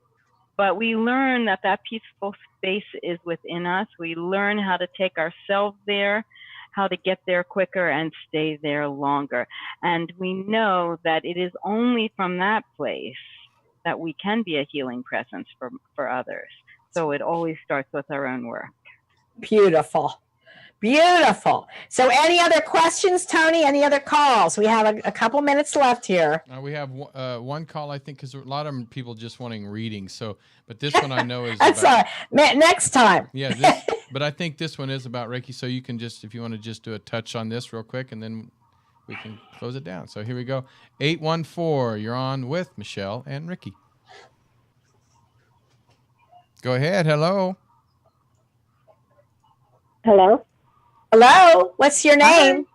But we learn that peaceful space is within us. We learn how to take ourselves there, how to get there quicker and stay there longer. And we know that it is only from that place that we can be a healing presence for others. So it always starts with our own work. Beautiful. So any other questions, Tony? Any other calls? We have a couple minutes left here. We have one call, I think, because a lot of people just wanting readings. So, but this one I know is that's all right. Next time. Yeah, but I think this one is about Reiki. So you can just, if you want to just do a touch on this real quick, and then we can close it down. So here we go. 814, you're on with Michele and Rickie. Go ahead. Hello. Hello, what's your name?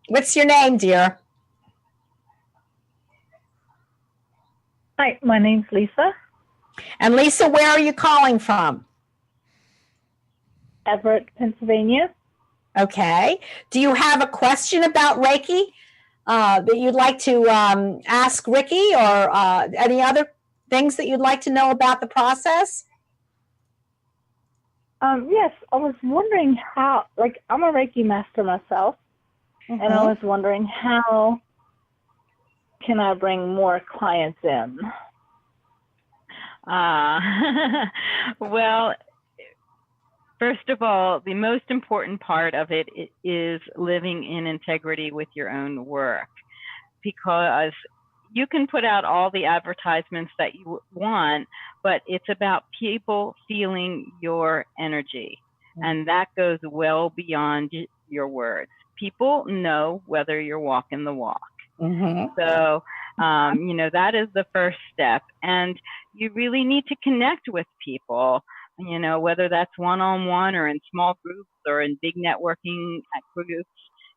What's your name, dear? Hi, my name's Lisa. And Lisa, where are you calling from? Everett, Pennsylvania. Okay. Do you have a question about Reiki that you'd like to ask Rickie, or any other things that you'd like to know about the process? Yes, I was wondering how, like, I'm a Reiki master myself, and I was wondering how can I bring more clients in? Well, first of all, the most important part of it is living in integrity with your own work, because you can put out all the advertisements that you want, but it's about people feeling your energy. And that goes well beyond your words. People know whether you're walking the walk. So, you know, that is the first step. And you really need to connect with people, you know, whether that's one-on-one or in small groups or in big networking groups.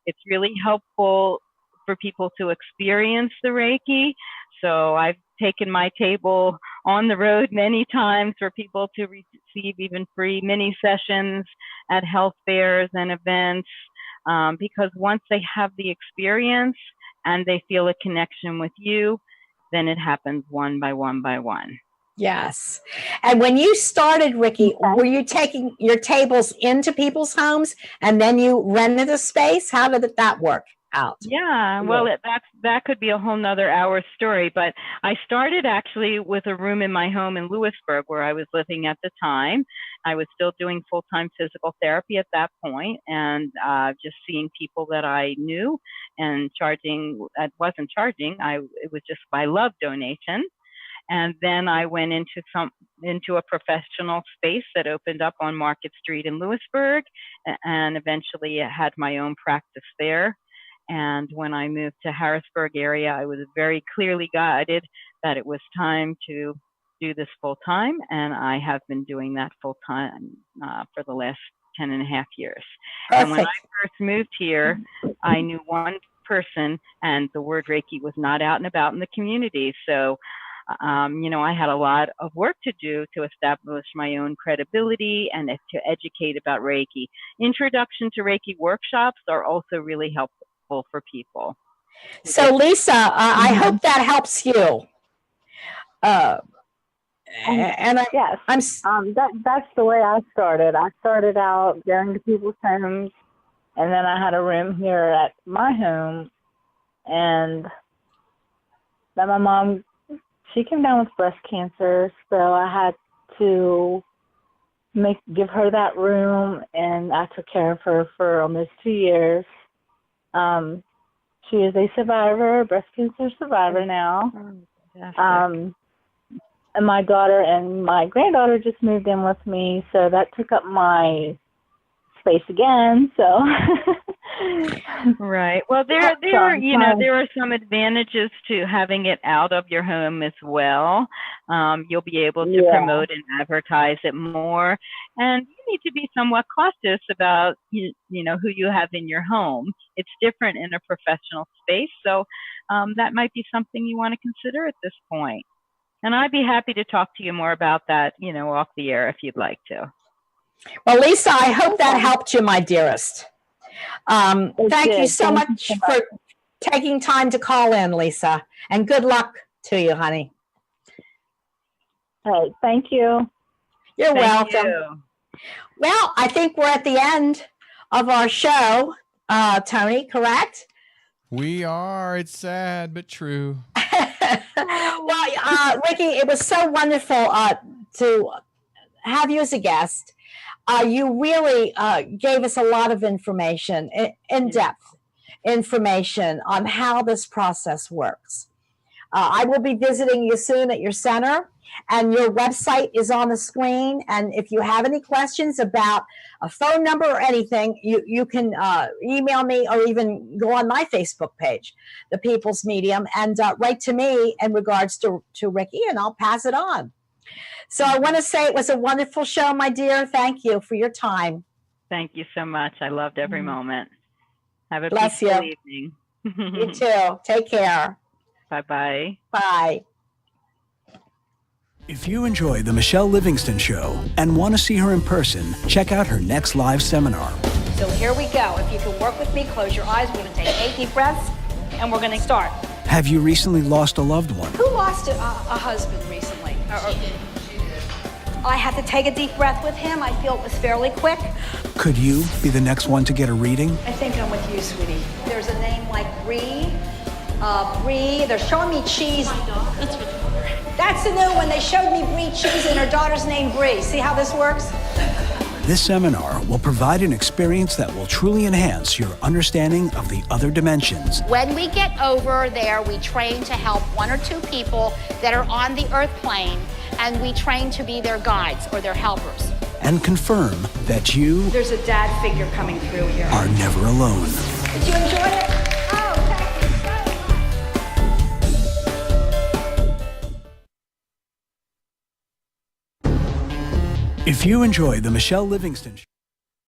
It's really helpful for people to experience the Reiki. So I've taken my table on the road many times for people to receive even free mini sessions at health fairs and events, because once they have the experience and they feel a connection with you, then it happens one by one by one. Yes. And when you started, Rickie, were you taking your tables into people's homes and then you rented a space? How did that work out? Yeah, well, that could be a whole nother hour story, but I started actually with a room in my home in Lewisburg where I was living at the time. I was still doing full-time physical therapy at that point, and just seeing people that I knew and charging. I wasn't charging, it was just by love donation. And then I went into a professional space that opened up on Market Street in Lewisburg, and eventually I had my own practice there. And when I moved to Harrisburg area, I was very clearly guided that it was time to do this full time, and I have been doing that full time for the last 10 and a half years. Perfect. And when I first moved here, I knew one person, and the word Reiki was not out and about in the community. So you know, I had a lot of work to do to establish my own credibility and to educate about Reiki. Introduction to Reiki workshops are also really helpful for people. So Lisa, I hope that helps you. Yes, that's the way I started. I started out going to people's homes, and then I had a room here at my home, and then my mom, she came down with breast cancer, so I had to give her that room, and I took care of her for almost 2 years. She is a survivor, breast cancer survivor now. And my daughter and my granddaughter just moved in with me, so that took up my space again. So right. Well, there are some advantages to having it out of your home as well. You'll be able to promote and advertise it more, and you need to be somewhat cautious about you know who you have in your home. It's different in a professional space, so that might be something you want to consider at this point. And I'd be happy to talk to you more about that, you know, off the air if you'd like to. Well, Lisa, I hope that helped you, my dearest. Thank you so much for taking time to call in, Lisa, and good luck to you, honey. All right, thank you. You're welcome. Well, I think we're at the end of our show, Tony, correct? We are. It's sad, but true. Well, Rickie, it was so wonderful to have you as a guest. You really gave us a lot of information, in-depth information on how this process works. I will be visiting you soon at your center, and your website is on the screen. And if you have any questions about a phone number or anything, you can email me or even go on my Facebook page, The People's Medium, and write to me in regards to Rickie, and I'll pass it on. So I want to say it was a wonderful show, my dear. Thank you for your time. Thank you so much. I loved every moment. Have a Bless peaceful you. evening. You too. Take care. Bye-bye. Bye. If you enjoy the Michele Livingston Show and want to see her in person, check out her next live seminar. So here we go. If you can work with me, close your eyes. We're going to take 8 deep breaths, and we're going to start. Have you recently lost a loved one? Who lost a husband recently? She did. I had to take a deep breath with him. I feel it was fairly quick. Could you be the next one to get a reading? I think I'm with you, sweetie. There's a name like Bree. They're showing me cheese. That's her daughter. That's the new one. They showed me Bree cheese and her daughter's name Bree. See how this works? This seminar will provide an experience that will truly enhance your understanding of the other dimensions. When we get over there, we train to help 1 or 2 people that are on the earth plane, and we train to be their guides or their helpers. And confirm that you There's a dad figure coming through here. are never alone. Did you enjoy it? Oh, thank you so much. If you enjoy the Michele Livingston Show,